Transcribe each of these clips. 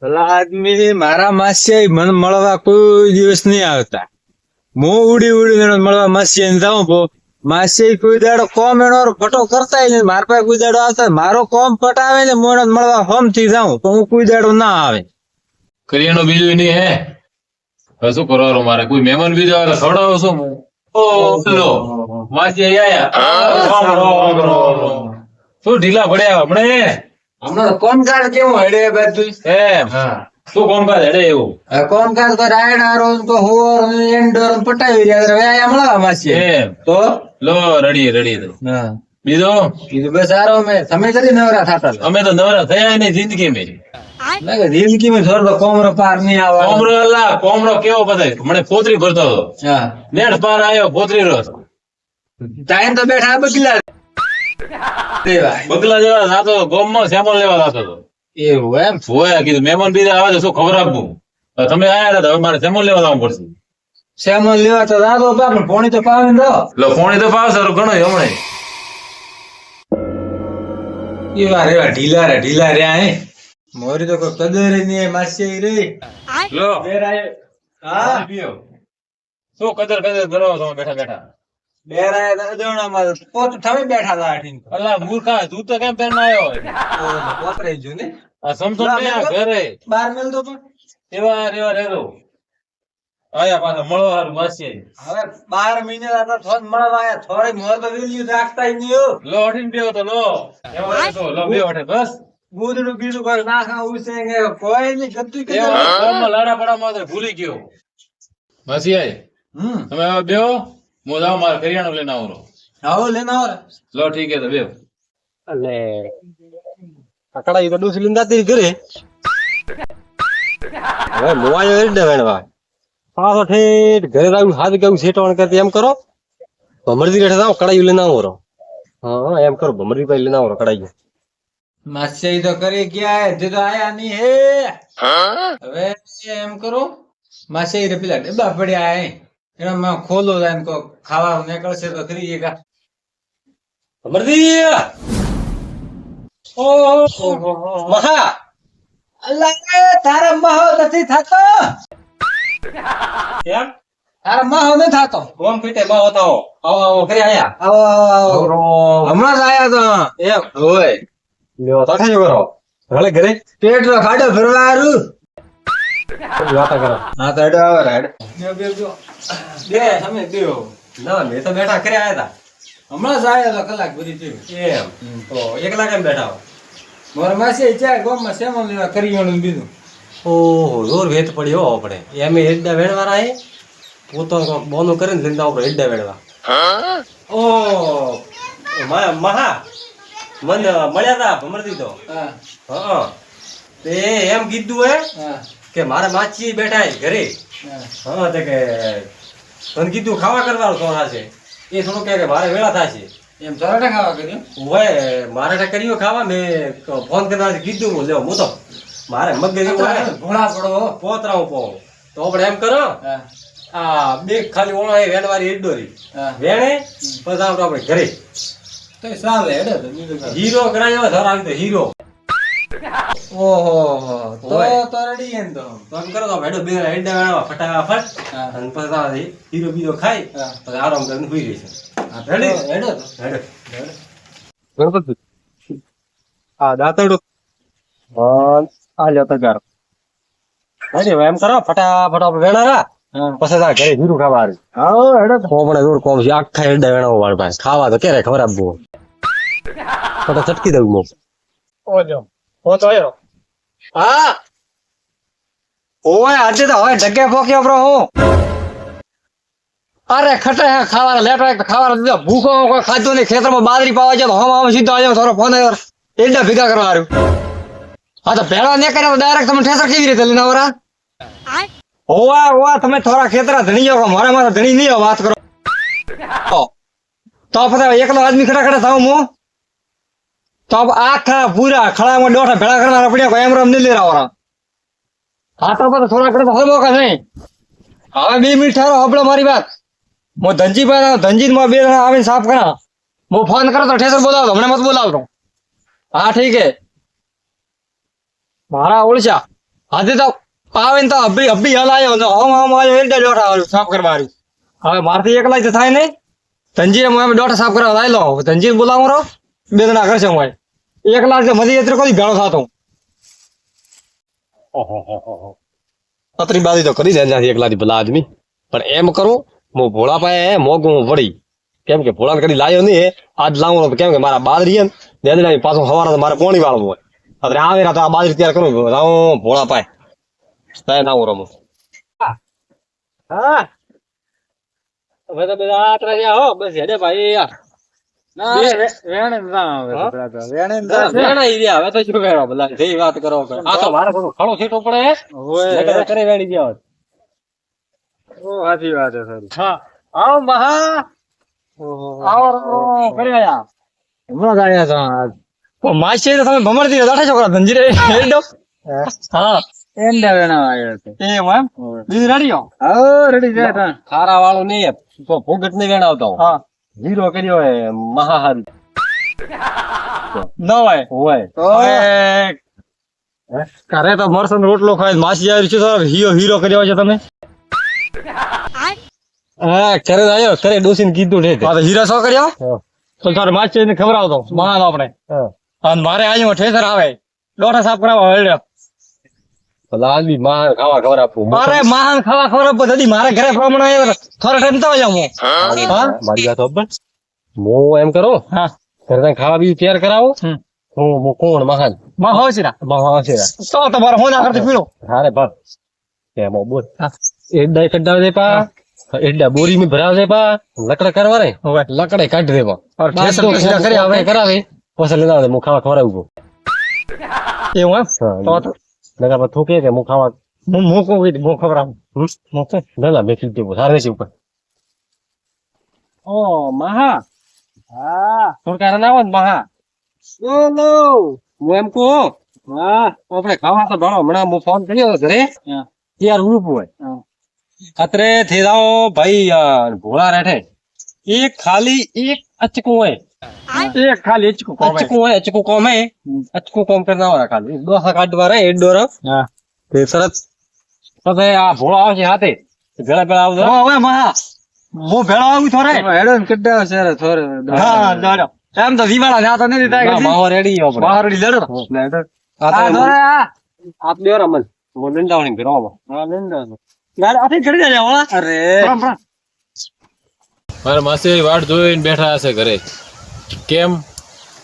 પેલા આદમી મારા માસી મને મળવા કોઈ દિવસ નહીં આવતા. હું ઉડી ઉડી મળવા માસી જાઉં બહુ. માસી કોઈ દાડો કોમ એનો ફટો કરતા નહીં. મારા પાસે કોઈ દાડો આવતા મારો કોમ પટાવે ને મોડે મળવા હોમ થી જાઉં તો હું કોઈ દાડો ના આવે. કરિયાણું બીજું નહીં હે. હવે શું કરવાનું મારે? કોઈ મહેમાન બીજો આવે તો ખવડાવો શું? ઓ લો માસી આયા. શું ઢીલા પડ્યા હમણાં કોમકાજ કેવું હેડે બધું એમ શું કોમકાજ હેડે એવું? કોમકાજ તો રાયડ હારો તો હોર એન્ડોર પટાવી રહ્યા વ્યાયામ મળવા માસી એમ તો લો રડી તો બીજો કીધું બસ સારો તમે કરી નવરા થતા અમે તો નવરા થયા નહીં જિંદગી મેં. જિંદગી માં થોડો કોમરો પાર નહીં આવે. કોમરો કેવો બતાય મને પોતરી ભરતો હતો. નેટ પાર આવ્યો પોતરી રો ટાઈમ તો બેઠા બગલા બગલા જેવા થતો ગોમમાં સેમ્પલ લેવા થતો હતો. એવું એમ હોય કીધું મહેમાન બીજા આવે તો શું ખબર આપવું? તમે આયા હતા હવે મારે સેમ્પલ લેવા જવું પડશે. સેમન લેવા તો રાતો પણ પોણી તો પાવે ને લો પોણી તો પાવ સારું ઘણો હમણાં એવા રેવા ઢીલા રહ્યા હે મોરી તો કોઈ કદર નહીં માસી રે લો હા શું કદર કરો તમે બેઠા બેઠા? બેરાય દોણામાં પોત તમે બેઠા હતા આઠીને અલા મૂર્ખા તું તો કેમ પેન આવ્યો? પોતરાઈ જો ને આ સમસમ ને આ ઘરે બાર મેલ તો પણ એવા રેરો આયા પાછા મળવા હારું માસી. હવે 12 મહિના હતા થોડ મળવા આયા થોડી મોર તો વેલ્યુ રાખતા જ નહીં. લો અઠીને બેહો તો લો એવા રેતો લો બેહો અઠે બસ ગોદડું બીજું કોઈ ના ખાવું છે કે કોઈ નહીં ગતું કે એવા કોમમાં લાડા પડામાં તો ભૂલી ગયો માસી આય. તમે હવે બેહો હું જાઉં મારે કરિયાણું લઈને આવું. આવો લેના આવો લો ઠીક હે તો બેહો. અને કકડા ઈ તો ડોસી લીંદા તી ઘરે હવે મોવાયો રેડે વેણવા પાછો ઠેઠ ઘરે આવ્યું હાથ ગયું સેટવણ કરતી એમ કરો ભમરજી રેઠે જાવ કડાઈ લઈને આવો રો. હા એમ કરો ભમરજી ભાઈ લઈને આવો કડાઈ. માસી તો કરી ગયા હે તો આયા નહીં હે. હવે એમ કરો માસી રે પેલા ડબ્બા પડ્યા હે એમાં ખોલો જાય ને કો ખાવા નીકળશે તો કરી એકા ભમરજી મહા અલ્લાહ તારા મહો નથી થતો. કેમ તારા મહો નથી થતો. કોમ પીતે બા હોતાઓ આવો આવો ઘરે આયા આવો હમણાં જ આયા તો એમ હોય લ્યો તો ઠાયો કરો રળે ઘરે પેટ નો ખાડો ભરવા હારું વાતા કરો. હા તો હેડો આવે હેડ બે તમે બેહો. ના મેં તો બેઠા ઘરે આયા તા હમણાં જ આયા તો કલાક બધી થયું. એમ તો એકલા કેમ બેઠા હો? મારા માસી ચાર ગામમાં સેમન લેવા કરિયાણું બીજું ઓહો જોર વેત પડ્યો આપણે એમ હેડડા વેણવાના હે પોતાનો બોનું કરીને લીંદા ઉપર હેડડા વેણવા. ઓ મહા મન મળ્યા તા ભમરજી તો હા હા તે એમ કીધું હે હા કે મારા માછી બેઠા હે ઘરે હા તે કે તને કીધું ખાવા કરવાનું સોના છે એ થોડું કે મારે વેળા થશે એમ સરાટા ખાવા કર્યું ઓય મારે તો કર્યો ખાવા મેં ફોન કરવા કીધું હું લેવો હું તો મારે મગજ એવું હે ભોળા પડો પોતરાવું પો તો આપણે એમ કરો હા આ બે ખાલી ઓળો હે વેણવારી ઈડોરી હા વેણે પછી આપણે ઘરે તો ચાલે હેડો તો બીજું કાંઈ. હીરો કરાયો ધર આવી તો હીરો ઓહો તો ઓય. તો રેડી હે ને તો તો એમ કરો તો હેડો બે હેડા વેણવા ફટાફટ હા. અને પછી આ હીરો બીજો ખાઈ હા. પછી આરામ કરીને સુઈ રહી છે હા, રેડી હેડો તો હેડો ગણપતિ આ દાતડો આ લ્યો તગાર હેડે એમ કરો ફટાફટ આપણે વેણારા હા પછી આ ઘરે હીરું ખાવા આવી આવો હેડો તો કોમણે દૂર કોમ છે આખા હેડા વેણાવો મારી પાસે ખાવા તો ક્યારે ખબર આપવું ફટા ચટકી દઉં મો ઓજો હો તો આયો હા ઓય આજે તો હવે ઢગે પોક્યો બ્રો હું અરે ખટે ખાવા લેટ ખાવા દીધો ભૂખો કોઈ ખાધું નહીં ખેતરમાં બાજરી પાવા જાય તો હમ સીધો આવ્યો થોડો ફોન આવ્યો એડા ભેગા કરવા હારું હા તો ભેળા ને કર્યા તો ડાયરેક્ટ તમે ઠેસર કેવી રીતે લઈને આવરા ઓવા તમે થોડા ખેતરા ધણી જાવ મારા મારા ધણી નહીં વાત કરો તો પછી એકલો આદમી ખડા ખડા થાવ હું તો આખા પૂરા ખળામાં દોઠા ભેળા કરનારા પડ્યા એમ રમ નહીં લેરા હા તો પછી થોડા કરે તો હલવો કે નહીં હવે 2 મિનિટ ઠારો હબળો મારી વાત હું ધનજીત માં 2 જણા આવીને સાફ કરા હું ફોન કરો તો ઠેસર બોલાવતો હમણાં મત બોલાવતો હા ઠીક હે મારા ઓળશા આજે તો આવે ને તો અભી હલાયો તો હમ આવ્યો એટલે ડોઠા સાફ કરવા આવ્યું. હવે મારથી એકલા જ થાય નહીં. ધનજીરે હું ડોઠા સાફ કરવા લાવી લો. ધનજીર બોલાવો રો 2 જણા કરશે હું એકલા જ મધી એત્ર કોઈ ભેળો થતો. પતરી બાજી તો કરી દે ત્યાંથી એકલાથી ભલા આદમી, પણ એમ કરું હું ભોળા પાસે મોગું વળી, કેમ કે ભોળા કદી લાયો નહીં આજ લાવું, કેમ કે મારા બાદરી છે ને દેદડા પાછું સવારે મારે પોણી વાળવું હોય. અત્યારે આવે તો આ બાજરી તૈયાર કરું લાવું ભોળા પાસે ના હું રમું. હા હવે તો બધા આટલા છે હો બસ હેડે ભાઈ યાર. હવે તો શું કરો ભલા જે વાત કરો આ તો મારે થોડું ખડો છેટો પડે નકર કરે વેણી ગયા હોત. સાચી વાત છે સર. હા આવો મહા આવો કરી આયા હમણાં જ આયા છો. માસી તો તમે ભમરતી દાઠા છોકરા ધનજીરે હેડો. હા એન્ડ વેણા આવ્યો છે એમ બીજું રેડી હો. હા રેડી છે ખારા વાળું નહીં ભૂગટ ને વેણાવતો. હા હીરો કર્યો હે મહાહારી ન હોય હોય ઘરે તો મરસો રોટલો ખાય માસી આવી છે હીરો કર્યો છે તમે. હા કરે આવ્યો કરે ડોસીને કીધું ને હા તો હીરો શો કર્યો તો તારે માસી ને ખવડાવતો મહાન આપણે. અને મારે આજે ઠેસર આવે ડોઠા સાફ કરાવવા હળ્યો. ભલા આદમી માં ખાવા ખબર આપવું. અરે મહાન ખાવા ખબર બધી મારે ઘરે પ્રમાણે થોડો ટાઈમ તો જાઉં હું. હા મારી વાત ખબર હું એમ કરો હા ઘરે ખાવા બીજું તૈયાર કરાવો. હું કોણ મહાન માં હોય છે મહા છે તો તમારે હું ના કરતી પીડો. હારે ભાગ એમ બોલ એડા કઢાવ દે પા એડા બોરી માં ભરાવ દે પા લકડા કરવા રે હવે લકડે કાઢી દે પા ઠેસર તો સીધા કરી આવે કરાવે પછી લેના દે હું ખાવા ખવડાવું એવું એમ તો નગર થોકે કે હું ખાવા હું કોણ કીધું હું ખબર આવું ના ના મેં કીધું સારે છે ઉપર ઓ મહા હા થોડું કારણ આવો ને મહા બોલો હું એમ કહું હા આપણે ખાવા તો ભણો હમણાં હું ફોન કર્યો ઘરે ત્યાર ઉભું હોય અત્રે થઈ જાઓ ભાઈ ભોળા રેઠે એક ખાલી એક અચકું હોય એક ખાલી હિચકું કોમે. અચકું હોય અચકું કોમ હે અચકું કોમ કરના વાળા ખાલી દોસા કાઢવા રે એક ડોર હા તે સરસ પછી આ ભોળા આવશે હાથે ભેળા ભેળા આવજો હવે મહા હું ભેળો આવું થોરે હેડો ને કડાવ છે થોરે હા દાડો એમ તો દીવાળા જાતો નથી થાય કે માવો રેડી આપણે બહાર લેડો લેડો આ દોરે આ આપ દેવ રમન હું દંડાવણી ભેરવા હા લેંડો યાર આથી ચડી જાય ઓલા અરે મારા માસી વાટ જોઈને બેઠા હશે ઘરે. કેમ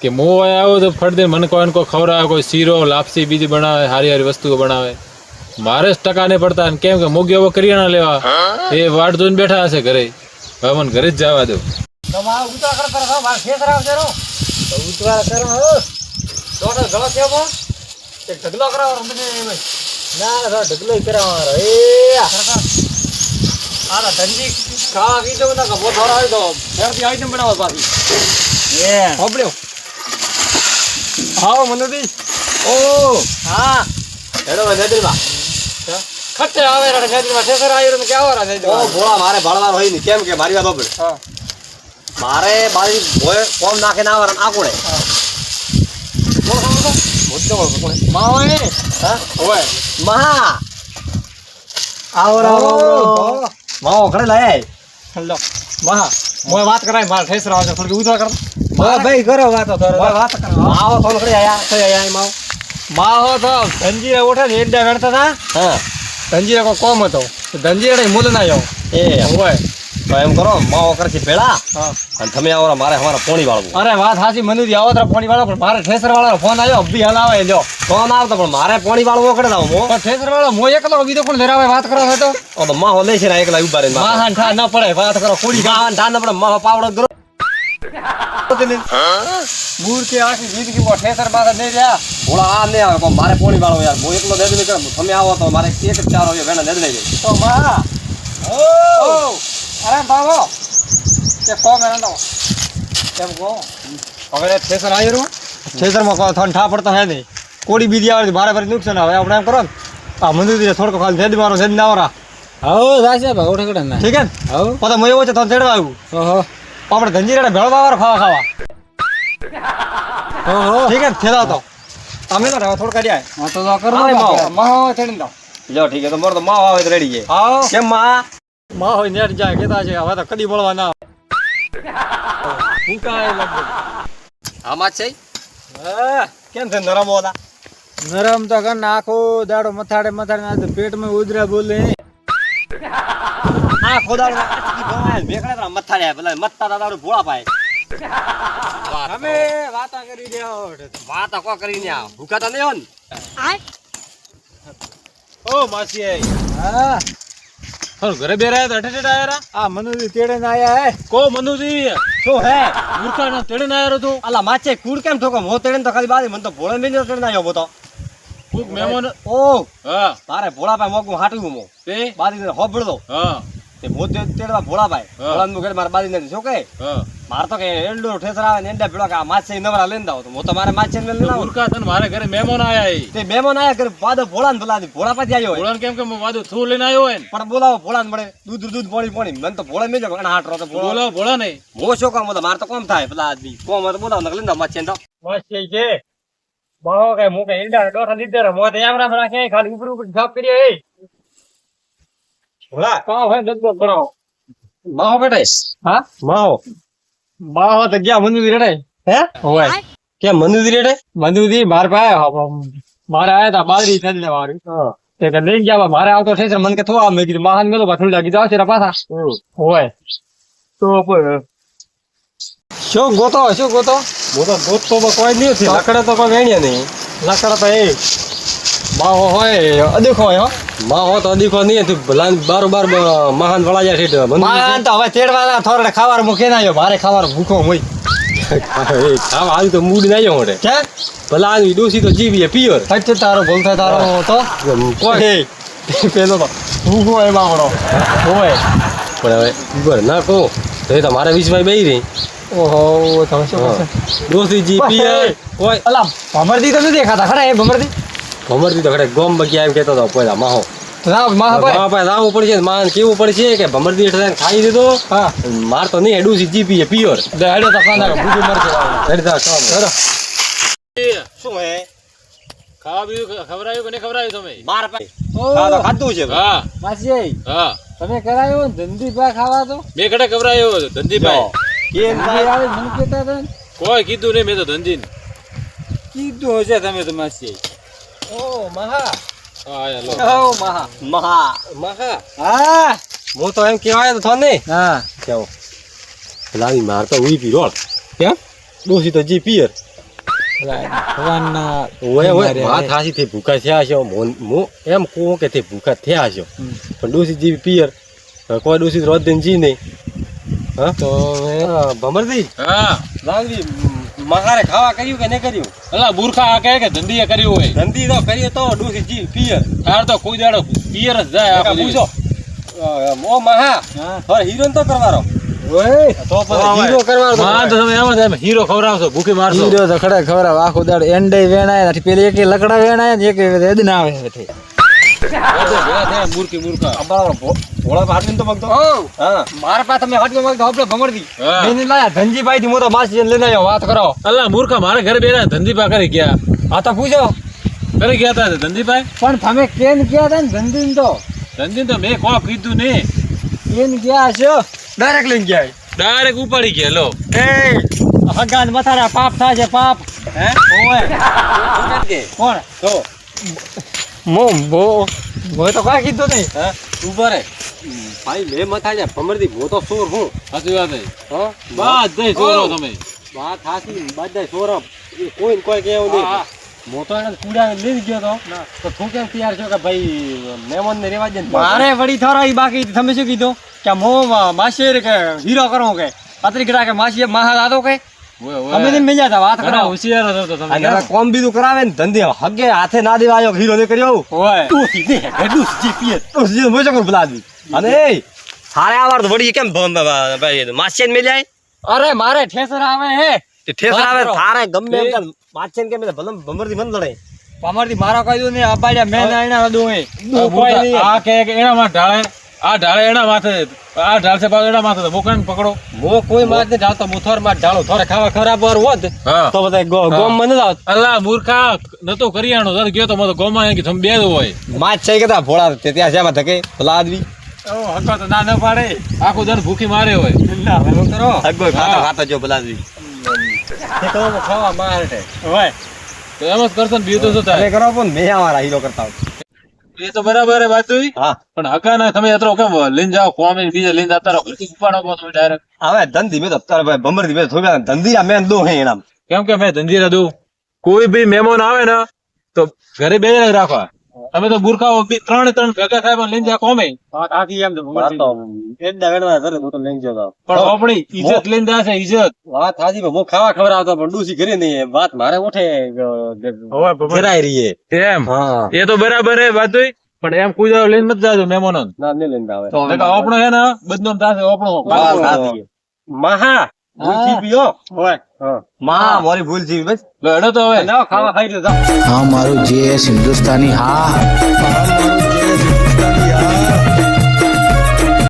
કે હું અહીંયા આવું તો ફટ દે મને કોઈ ખવડાવે, કોઈ શીરો લાપસી બીજી બનાવે, હારી હારી વસ્તુઓ બનાવે. મારે જ ટકા નહીં પડતા ને કેમ કે મોગી હવે કરિયાણા લેવા એ વાટ જોઈને બેઠા હશે ઘરે. હવે મને ઘરે જ જવા દો. ઉતરા કરો માર ખેતર આવશે રો ઉતરા કરો દોડો ગળો કેવો એક ઢગલો કરાવો મને ના ઢગલો કરાવવાનો એ આના ધંધી ખાવા કીધું ના કે બહુ થોડા હોય તો ફેરથી આઈટમ બનાવો પાછી એ હોબળ્યો આવો મનુદી ઓ હા હેડો નદીમાં ખટ્ટે આવે રે નદીમાં ઠેસર આવ્યો ને કે આવો રે ઓ ભોળા મારે ભળવાનું હોય ને કેમ કે મારી વાત સાંભળ હા મારે બારી ભોય કોમ નાખે ના આવરણ આકુડે માવો એ હા ઓય મહા આવરા માવો ઘરે લાય હેલો મહા મોય વાત કરાય માર ઠેસર આવે થોડી ઉતરા કર હા ભાઈ કરો વાતો તો મોય વાત કર માવો ફોન કરી આયા તો આયા માવો માવો તો ધનજીરે ઉઠે ને એડા વેણતા હતા હા ધનજીરે કોઈ કોમ હતો ધનજીરે મૂલ ના આવ્યો એ હોય તો એમ કરો માવો કરથી ભેળા હા અને તમે આવો મારે અમારા પોણી વાળવું અરે વાત સાચી મનુજી આવો તો પાણી વાળો પણ મારે ઠેસર વાળો ફોન આવ્યો અભી હાલ આવે લ્યો ફોન આવતો પણ મારે પોણી વાળવું કરે લાવો મો પણ ઠેસર વાળો મો એકલો બીજો કોણ ધરાવે વાત કરો છો તો તો માવો લે છે ને એકલા ઉભા રહીને માહાન ઠા ન પડે વાત કરો કોડી માવાન ધાન આપણે માવો પાવડો કરો મૂળ કે આખી જિંદગી માં ઠેસર માથે નહીં રહ્યા ભોળા આ ને આવે પણ મારે પોણી વાળો યાર હું એકલો દેદલી કર તમે આવો તો મારે એક જ ચાર હોય વેણા દેદલી જાય તો મહા ઓ અરે બાબો કે કોમ એનો કેમ કો હવે ઠેસર આવ્યું ઠેસર માં કોઈ ઠંડા પડતા હે નહીં કોડી બીજી આવે મારે ફરી નુકસાન હવે આપણે એમ કરો ને આ મંદિર થોડો ખાલી છેદ મારો છેદ ના આવરા હવ રાશે ભાવ ઠકડા ના ઠીક હે ને હવ પછી મેં એવો છે તો ચડવા આવ્યું ઓહો આપણે ધંજીરા ભેળવા વાળો ખાવા ઓહો ઠીક હે ને થેલા તો અમે તો હવે થોડું કર્યા હા તો કરો હા, માવો. માવો ચડીને દો લ્યો ઠીક છે તો મારો તો માવ આવે તો રેડી છે આવો કેમ માં માં હોય નેટ જાય કેતા છે હવે તો કદી મળવા ના ફૂંકાય લગભગ આમાં છે હા કેમ છે નરમ હતા નરમ તો કર આખો દાડો મથાડે મથાડે પેટમાં ઉધરા બોલે આ ખોદાડ ભેગડા તો મથાડ્યા પેલા મથતા દાદા ભોળા પાય અમે વાતા કરી દેવો વાત કો કરીને આ ભૂખાતા નહીં હો ને ઓ માસી આઈ હા હર ઘરે બેરાયા તો અઠે આયા આ મનુજી તેડે ને આયા હે કો મનુજી શું હે મૂર્ખા ના તેડે ના આયો તું અલા માચે કુડ કેમ ઠોકો મો તેડે તો ખાલી બાદી મને તો ભોળા મેલ્યો તેડે આવ્યો બોતો કોક મહેમાન ઓ હા તારે ભોળા પાય મોગું હાટવું મો તે બાદી હોબળતો હા તે મો તેડવા ભોળા પાય હા. ભોળા નું ઘર માર બાદી નથી શું કે હા માર તો કે એંડો ઠેસર આવે ને એંડા ભેળો કે આ માછે નવરા લઈને દાવ તો મો તો મારે માછે લઈને આવો મૂર્ખા તને મારે ઘરે મહેમાન આયા ઈ તે મહેમાન આયા કરે બાદો ભોળા ને ભોળા ભોળા પાછી આવ્યો હોય. ભોળાને કેમ કે વાદું થૂ લઈને આવ્યો હોય ને પણ બોલાવો ભોળા ને મળે દૂધ પાણી મને તો ભોળા મેજો ઘણા હાટ રહો તો ભોળો બોલો ભોળા નહીં મો શું કામ તો મારે તો કોમ થાય પેલા આદમી કોમ હોય તો બોલાવો નકર લઈને દાવ માછે તો બસ છે કે બાવો કે મુકે ઈંડા ડોઠા દીધે રે મોતે એમ રામ રાખે ખાલી ઉપર ઉપર ઝાપ કરીએ એ ભોળા કાં હોય દગો ગણો માહો બેટા હા માહો બાવો તો ગયા મંદુજી રેડે હે હોય કેમ મંદુજી રેડે મંદુજી માર પાસે મારે આયા તા બાદરી થઈને વાળી તે કે લઈ ગયા મારે આવતો છે મન કે થોડા મેં કીધું મહાન મેલો પાછું લાગી જાવ છે પાછા હોય તો શું ગોતો મો તો દૂધ તો કોઈ નહીં થી લકડે તો કોઈ વેણ્યા નહીં લાકડા તો એ બાવો હોય અદેખો હોય હો માહો તો અદીખો નહીં તું ભલા બારોબાર મહાન વળા જાય છે માન તો હવે તેડવાના થોરડે ખાવાર મૂકે ના આવ્યો મારે ખાવાર ભૂખો હોય ખાવા આવ્યું તો મૂડ ના આવ્યો મોટે કે ભલા આવી ડોસી તો જીવીએ પિયર સચ્ચે તારો ભૂલ થાય તારો તો કોઈ પેલો તો ભૂખો હોય બાવડો હોય પણ હવે બર ના કહો તો એ તો મારે વિશ્વાસ બેહી રહી ઓહો તમે શું કરશો? ડોસી જી પિયર કોઈ અલા ભમરદી તો નથી દેખાતા ખરા એ ભમરદી ભમરથી તો ખડે ગોમ બગી એમ કેતો હતો પહેલા માહો ના માહ ભાઈ ભાઈ લાવવું પડશે માન કેવું પડશે કે ભમરથી એટલે ખાઈ દીધો હા માર તો નહીં ડોસી જી પીએ પિયર દે હેડો તો કાના ભૂખી મરશે હેડતા કામ હેડો શું હે ખાવા બીજું ખવડાવ્યું કે નહીં ખવડાવ્યું તમે માર પાસે ખાવા તો ખાધું છે હા માસી હા તમે કરાયો ને ધંધી પા ખાવા તો મેં કડે ખવડાવ્યો ધનજીભાઈ કેમ ધંધી આવે મને કહેતા હતા ને કોઈ કીધું નહીં મેં તો ધનજી કીધું હશે તમે તો માસી ઓ મહા હા આયા લો ઓ મહા મહા મહા હા હું તો એમ કહેવાય તો ને હા કેવો લાવી માર તો ઉઈ પી રોડ કેમ ડોસી તો જી પિયર ભગવાનના ઓય ઓય વાત હાસી થી ભૂખા થયા છો હું એમ કહું કે તે ભૂખા થયા છો પણ ડોસી જી પિયર કોઈ ડોસી રોજ દિન જી નહીં હા તો ભમરજી હા લાવી મહારે ખાવા કર્યું કે નહીં કર્યું અલા મૂર્ખા આ કહે કે ધંધીએ કર્યું હોય ધંધી તો કરીએ તો ડોસી જી પિયર તાર તો કોઈ દાડો પિયર જ જાય આખો દિવસ. પૂછો ઓ મહા હા હવે હીરો તો કરવાનો ઓય તો પછી હીરો કરવાનો માં તો તમે એમ જ એમ હીરો ખવડાવશો ભૂખી મારશો હીરો તો ખડા ખવડાવ આખો દાડો એંડે વેણાય નથી પેલી એક લકડા વેણાય ને એક રેદ ના આવે છે બધે ભેગા થયા મૂર્ખી મૂર્ખા ભોળા હાથની તો મગતો હા મારા પાસે તમે હટકો માંગતો આપણે ભમરદી હા. મેં લાયા ધનજીભાઈ થી મોટો માસી લઈને આવ્યો વાત કરો અલા મૂર્ખા મારે ઘરે બેરા ધનજીભા કરી ગયા હા તો પૂછો કરી ગયા હતા ધનજીભાઈ પણ તમે કેમ ગયા હતા ને ધંધી તો ધનજી તો મેં કોઈ કીધું નહીં કેમ ગયા છો ડાયરેક્ટ લઈને ગયા ડાયરેક્ટ ઉપાડી ગયા લો એ હગાન મથારા પાપ થાય છે પાપ હે ઓય કોણ તો મો બો કોઈ તો કોઈ કીધું નહીં હે ઉભા રે ભાઈ મે મથા જા ભમરદી મો તો સોર હું સાચી વાત છે હા બધા ચોરો તમે વાત હાસી બધા સોર કોઈ ને કોઈ કેવું નહીં હા. મો તો એને કુડા લઈ ગયો તો તું કેમ તૈયાર છો કે ભાઈ મહેમાન ને રેવા દે ને મારે વળી થોડા ઈ બાકી તમે શું કીધું કે મો માસી કે હીરો કરો કે પત્રિકા કે માસી મહા દાદો કે ઓય ઓય અમે નહીં મેજા વાત ઘણા કરો હોશિયાર હતો તમે અને હવે કોમ બીજું કરાવે ને ધંધે હગે હાથે ના દેવા આવ્યો હીરો ને કર્યો ઓય તું સીધે હેડું જીપીએ તું સીધે મોજો કર બલાદી અને એ સારે આવાર તો વળી કેમ ભાઈ માછીન મે જાય અરે મારે ઠેસર આવે હે તે ઠેસર વાત આવે કરો. તારે ગમે એમ કર માછીન કે મે ભલમ ભમરથી મન લડે અમારથી મારા કહી દઉં ને અબાડ્યા મેં નાયણા દો હે આ મૂર્ખા આ કહે કે એના માં ઢાળે આ ઢાળે એના માથે, આ ઢાળ છે પાછો એના માથે, તો મોકાને પકડો. મો કોઈ માર ને જાતો મુથોર માં ઢાળો થોડે ખાવા ખરાબ વાર હોત હા તો બધા ગોમ માં ન આવત. અલ્લા મૂર્ખા નતો કરિયાણો તારે ગયો તો મતો ગોમાં એમ કે તમે બે જ હોય. માચ છે કે તા ભોળા તે ત્યાં જેમાં ધકે ભલા આદમી હકો તો ના પાડે. આખું દર ભૂખી મારે હોય. ના હવે કરો. હગો ખાતા ખાતા જો ભલા આદમી ખાવા મારે હોય તો એમ જ કરશો ને બીજું તો શું અરે થાય? કરો પણ મેં આવા હીરો કરતા હોય. એ તો બરાબર હે વાત જોઈ. હા પણ હકા ના તમે એટલો કેમ લઈને જાઓ ફોર્મ બીજે લઈને જતા રહો ઘરથી ઉપાડો કહો તમે ડાયરેક્ટ. હવે ધંધી મેં તો અત્યારે ભાઈ બમર થી મેં થોડા ધંધી આ મેં દો હે એનામ કેમ કે મેં ધંધીરા દઉં. કોઈ બી મહેમાન આવે ને તો ઘરે બે જ રાખવા. તમે તો બુરખાઓ બી ત્રણ ભેગા થાય પણ લઈને જા કોમે. આખી એમ તો એડા વેડવા ધરે હું તો લઈ જતો પણ આપણી ઇજ્જત લઈને જાશે ઇજ્જત. વાત હાજી હું ખાવા ખવડાવતો પણ ડૂસી કરી નહીં વાત મારે ઓઠે ફેરાઈ રહી હે. એમ હા એ તો બરાબર હે વાત જોઈ. પણ એમ કોઈ દાડો લઈને મત જાજો મહેમાનો. ના નહીં લઈને આવે આપણો હે ને બદનામ થાશે આપણો. વાત સાચી. મહા ભૂલથી પીઓ હોય માં મારી ભૂલ થી બસ લો હેડો તો હવે. ખાવા ખાઈ રહ્યો हाँ मारो जेएस हिंदुस्तानी हाँ